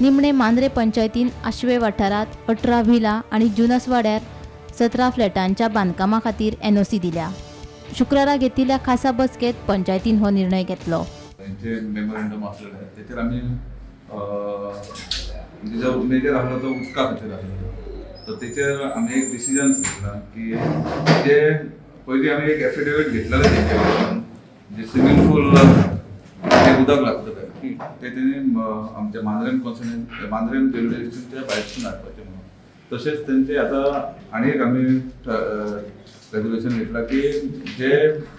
निमणे मांद्रे पंचायतीन आशवे वाठारात 18 व्हिला आणि जुनस वाड्यार 17 फ्लॅटांच्या बांधकामा खातीर एनओसी दिल्या। शुक्रारा घेतिल्ल्या खासा बसकेत पंचायतीन हो निर्णय घेतलो। मेमोरेंडम आसलेले तेचेर आमी जो मेजर आसलो तो उदका खातीर आसलो, तर तेचेर आमी एक डिसिजन घेतला की जे पयलीं आमी एक एफिडेविट घेतलेले तेंचे कडल्यान जे स्विमींग पूल जे उदक लागतलें ते तेणी आमच्या मांद्रेम कॉन्स्टिट्युएन्सी मांद्रेम जुरिडिक्शनच्या भायरसून हाडपाचें म्हणून। तशेंच तेंचे आतां आनी एक आमी रेग्युलेशन घेतला की जे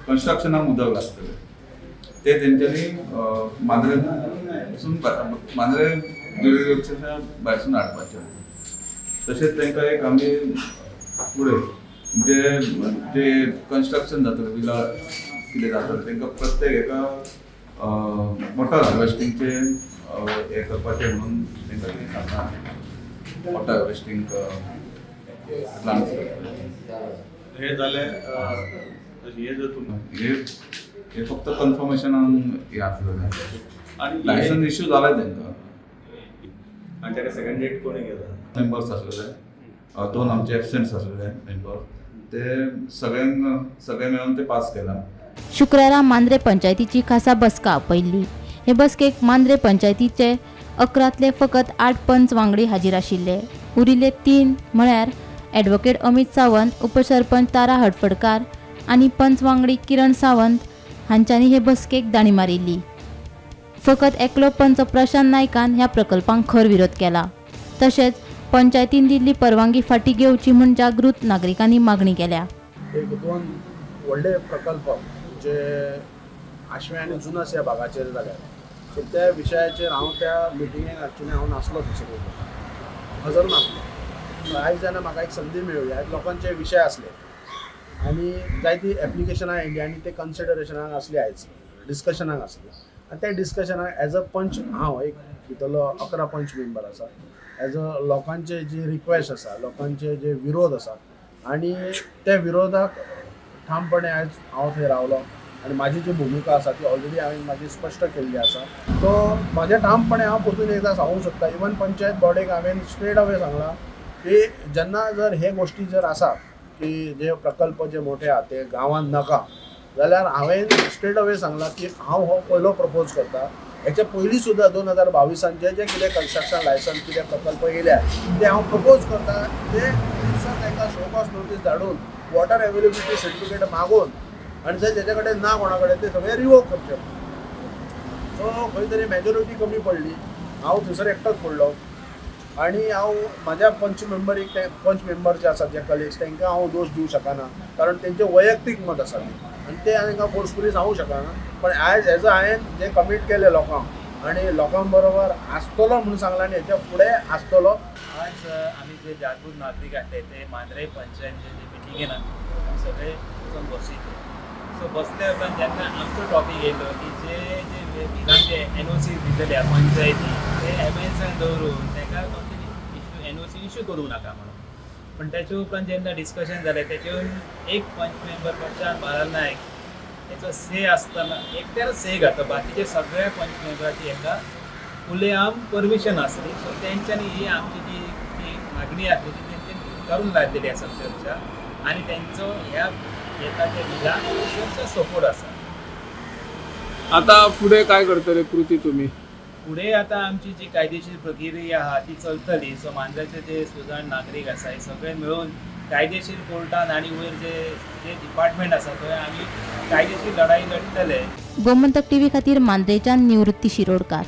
कन्स्ट्रक्शनाक उदक लागतलें ते तेंच्यांनी मांद्रेसून मांद्रेम जुरिडिक्शनच्या भायरसून हाडपाचें। तशेंच तांकां एक आमी फुडें जे कन्स्ट्रक्शन जातलें विला कितें जातलें तांकां प्रत्येक एका वॉटर हार्वेस्टिंगचे हे करपाचें म्हणून तांकां वॉटर हार्वेस्टिंग प्लांट्स हे जालें हे फक्त कन्फर्मेशनाक हे आसलेलें आनी लायसन इश्यू जालें तांकां। आनी ताका सेकंड डेट कोणी घेतला? मेंबर्स आसलेले, 2 आमचे एबसेंट्स आसलेले मेंबर, ते सगळे मेळून ते पास केला। शुक्रारा मांद्रे पंचायतीची खासा बसका पयली। हे बसकेक मांद्रे पंचायतीचे 11तले फकत 8 पंच वांगडी हाजीर आशिल्ले। उरिल्ले 3 म्हळ्यार ॲडव्होकेट अमित सावंत, उपसरपंच तारा हडफडकार आनी पंच वांगडी किरण सावंत हांच्यांनी हे बसकेक दाणी मारिल्ली। फकत एकलो पंच प्रशांत नायकान ह्या प्रकल्पांक खर विरोध केला। तशेंच पंचायतीन दिल्ली परवानगी फाटी घेवची म्हूण जागृत नागरिकांनी मागणी केल्या। एक 2 व्हडले प्रकल्प जे आशवे आनी जुनस ह्या भागाचेर जाल्यात, सो त्या विशयाचेर हांव त्या मिटिंगेक एक्चुली हांव नासलो थंयसर, हजर नासलो। आयज जेन्ना म्हाका एक संदी मेळ्ळी, आयज लोकांचे विशय आसले आनी जायती एप्लिकेशनां येयली आनी ते कन्सिडरेशनाक आसली, आयज डिस्कशनाक आसली। आनी त्या डिस्कशनाक एज अ पंच हांव एक भितरलो 11 पंच मेंबर आसा, एज अ लोकांचे जी रिक्वेस्ट आसा, लोकांचे जे विरोध आसा आनी त्या विरोधाक ठामपणे आयज हांव थंय रावलो आनी म्हाजी जी भुमिका आसा ती ऑलरेडी हांवें म्हाजी स्पश्ट केल्ली आसा। सो म्हाजें ठामपणे हांव परतून एकदां सांगूंक सोदता, इवन पंचायत बॉडीक हांवें स्ट्रेट अवे सांगलां की जेन्ना जर हे गोश्टी जर आसा की जे प्रकल्प जे मोठे आहा ते गांवांत नाका जाल्यार हांवें स्ट्रेट अवे सांगलां की हांव हो पयलो प्रपोज करता। हेच्या पयलीं सुद्दां 2022 जे कितें कन्स्ट्रक्शन लायसन्स कितें प्रकल्प येयल्या ते हांव प्रपोज करता, ते तांकां शो कॉज नोटीस धाडून वॉटर अवेलेबिलिटी सर्टिफिकेट मागून आनी जर तेजे कडेन ना कोणा कडेन ते सगळे रिवोक करचे। सो खंय तरी मेजॉरिटी कमी पडली, हांव थंयसर एकटोच पडलो आनी हांव म्हाज्या पंच मेंबर जे आसात जे कलिग्स तांकां हांव दोश दिवंक शकना, कारण तेंचे वैयक्तीक मत आसा आनी ते तांकां फोर्सफुली सांगूंक शकना। पण आयज हेजो हांवें जे कमीट केले लोकांक आनी लोकां बरोबर आसतलो म्हणून सांगलां आनी हेच्या फुडें आसतलो। आज आमी जे जागृत नागरीक आसले ते मांद्रे पंचायतीचे जे मिटिंगेन आमी सगळे वचून बसयले। सो बसले उपरांत जेन्ना आमचो टॉपीक येयलो की जे विलांचे एनओसी दितले पंचायती ते एमएलसीन दवरून ताका एनओसी इश्यू करूं नाका म्हणून। पण त्याच्या उपरांत जेन्ना डिस्कशन जालें तेचेर एक पंच मेंबर प्रशांत बालाल नायक हेचो से आसतना एकट्यार से घातलो, बाकीचे सगळ्या पंच मेंबराची हाका खुलेआम परमिशन आसली। सो तेंच्यांनी ही आमची जी मागणी आसली ती तेंच्यांनी करून लायलेली आसा अक्षरशः आनी तेंचो ह्या येताच्या विधान सपोर्ट आसा। आता फुडें काय करतले कृती तुमी? फुडें आतां आमची जी कायदेशीर प्रक्रिया आहा ती चलतली। सो मांद्रेचे जे सुजाण नागरीक आसा हे सगळे मेळून कायदेशीर कोर्टान आनी वयर जे डिपार्टमेंट आसा थंय आमी कायदेशीर लढाई लढतले। गोमंतक टीव्ही खातीर मांद्रेच्यान निवृत्ती शिरोडकार।